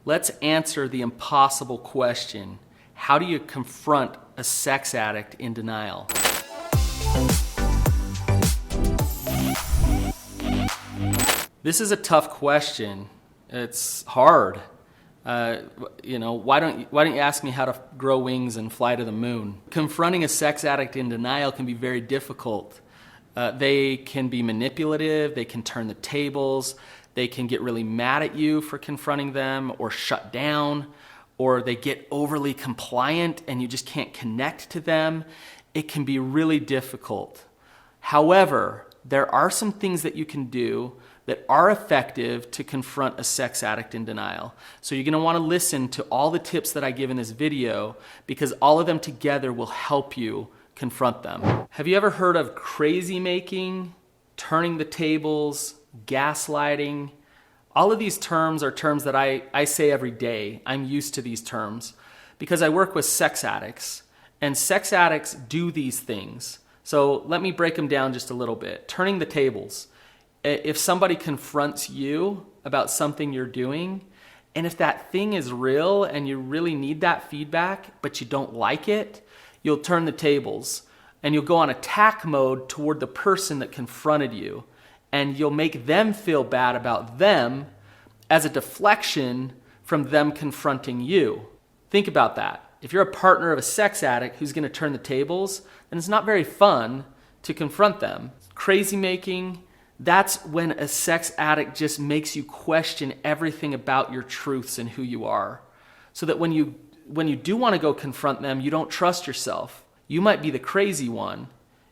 Let's answer the impossible question. How do you confront a sex addict in denial? This is a tough question. It's hard. Why don't you ask me how to grow wings and fly to the moon? Confronting a sex addict in denial can be very difficult. They can be manipulative, they can turn the tables, they can get really mad at you for confronting them or shut down, or they get overly compliant and you just can't connect to them. It can be really difficult. However, there are some things that you can do that are effective to confront a sex addict in denial. So you're going to want to listen to all the tips that I give in this video because all of them together will help you confront them. Have you ever heard of crazy making, turning the tables, gaslighting? All of these terms are terms that I say every day. I'm used to these terms because I work with sex addicts, and sex addicts do these things. So let me break them down just a little bit. Turning the tables. If somebody confronts you about something you're doing, and if that thing is real and you really need that feedback, but you don't like it, you'll turn the tables and you'll go on attack mode toward the person that confronted you, and you'll make them feel bad about them as a deflection from them confronting you. Think about that. If you're a partner of a sex addict who's going to turn the tables, then it's not very fun to confront them. Crazy making, that's when a sex addict just makes you question everything about your truths and who you are. So that when you do want to go confront them, you don't trust yourself. You might be the crazy one.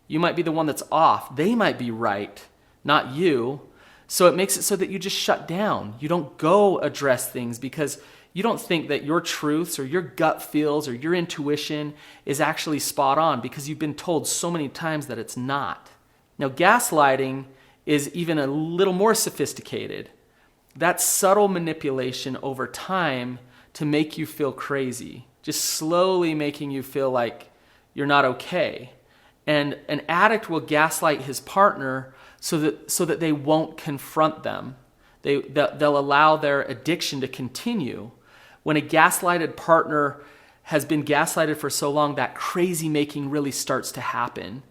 You might be the one that's off. They might be right, not you. So it makes it so that you just shut down. You don't go address things because you don't think that your truths or your gut feels or your intuition is actually spot on because you've been told so many times that it's not. Now, gaslighting is even a little more sophisticated. That's subtle manipulation over time to make you feel crazy, just slowly making you feel like you're not okay. And an addict will gaslight his partner so that they won't confront them. They'll allow their addiction to continue. When a gaslighted partner has been gaslighted for so long, that crazy making really starts to happen,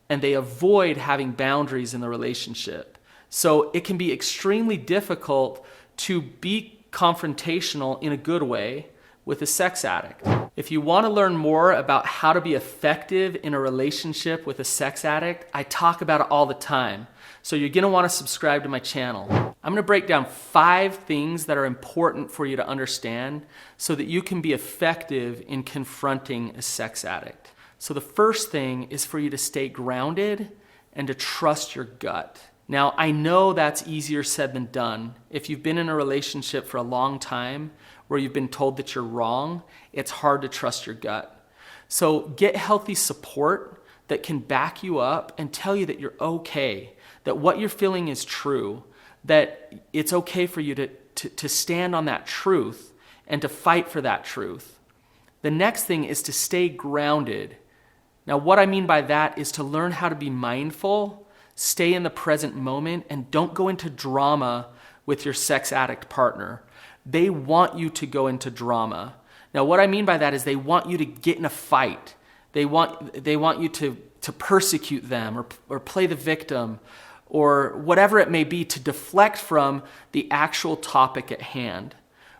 and they avoid having boundaries in the relationship. So it can be extremely difficult to be confrontational in a good way with a sex addict. If you want to learn more about how to be effective in a relationship with a sex addict, I talk about it all the time. So you're going to want to subscribe to my channel. I'm going to break down 5 things that are important for you to understand so that you can be effective in confronting a sex addict. So the first thing is for you to stay grounded and to trust your gut. Now, I know that's easier said than done. If you've been in a relationship for a long time where you've been told that you're wrong, it's hard to trust your gut. So get healthy support that can back you up and tell you that you're okay, that what you're feeling is true, that it's okay for you to stand on that truth and to fight for that truth. The next thing is to stay grounded. Now, what I mean by that is to learn how to be mindful, stay in the present moment, and don't go into drama with your sex addict partner. They want you to go into drama. Now, what I mean by that is they want you to get in a fight. They want you to persecute them or play the victim or whatever it may be to deflect from the actual topic at hand.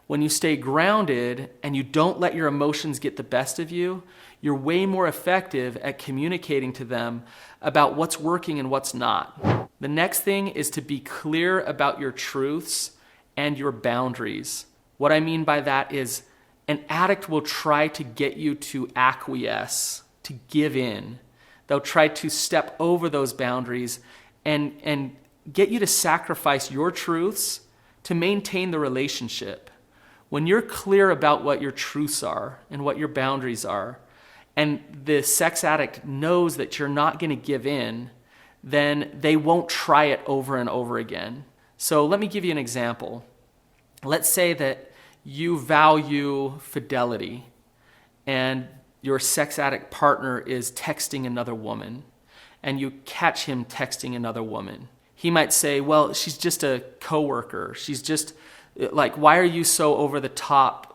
When you stay grounded and you don't let your emotions get the best of you, you're way more effective at communicating to them about what's working and what's not. The next thing is to be clear about your truths and your boundaries. What I mean by that is an addict will try to get you to acquiesce, to give in. They'll try to step over those boundaries and get you to sacrifice your truths to maintain the relationship. When you're clear about what your truths are and what your boundaries are, and the sex addict knows that you're not going to give in, then they won't try it over and over again. So let me give you an example. Let's say that you value fidelity and your sex addict partner is texting another woman and you catch him texting another woman. He might say, well, she's just a coworker. She's just Like, why are you so over the top,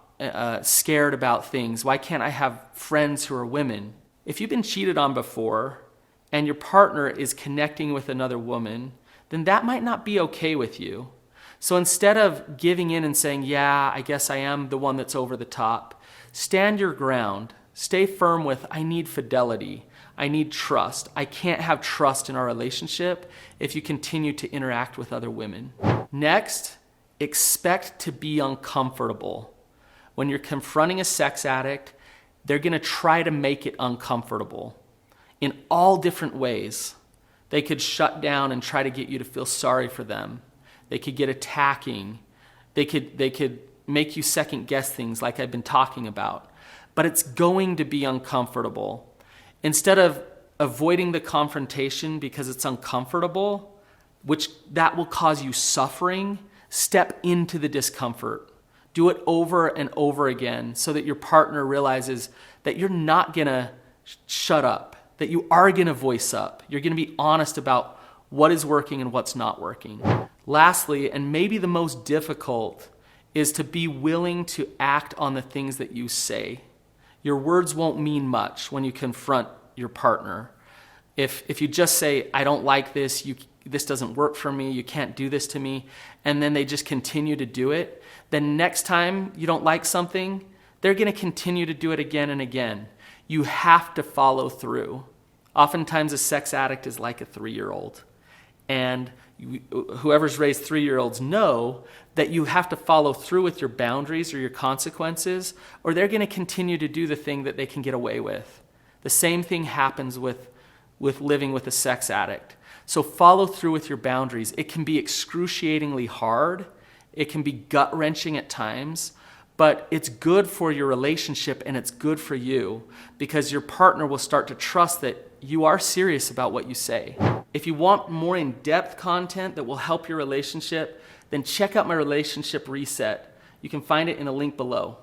scared about things? Why can't I have friends who are women? If you've been cheated on before and your partner is connecting with another woman, then that might not be okay with you. So instead of giving in and saying, yeah, I guess I am the one that's over the top, stand your ground. Stay firm with, I need fidelity. I need trust. I can't have trust in our relationship if you continue to interact with other women. Next, expect to be uncomfortable. When you're confronting a sex addict, they're going to try to make it uncomfortable in all different ways. They could shut down and try to get you to feel sorry for them. They could get attacking. They could make you second guess things like I've been talking about. But it's going to be uncomfortable. Instead of avoiding the confrontation because it's uncomfortable, which that will cause you suffering, step into the discomfort. Do it over and over again so that your partner realizes that you're not going to shut up, that you are going to voice up. You're going to be honest about what is working and what's not working. Lastly, and maybe the most difficult, is to be willing to act on the things that you say. Your words won't mean much when you confront your partner. If you just say, I don't like this, this doesn't work for me, you can't do this to me, and then they just continue to do it, then next time you don't like something, they're going to continue to do it again and again. You have to follow through. Oftentimes a sex addict is like a 3-year-old. And whoever's raised 3-year-olds know that you have to follow through with your boundaries or your consequences, or they're going to continue to do the thing that they can get away with. The same thing happens with living with a sex addict. So follow through with your boundaries. It can be excruciatingly hard. It can be gut-wrenching at times, but it's good for your relationship and it's good for you because your partner will start to trust that you are serious about what you say. If you want more in-depth content that will help your relationship, then check out my relationship reset. You can find it in a link below.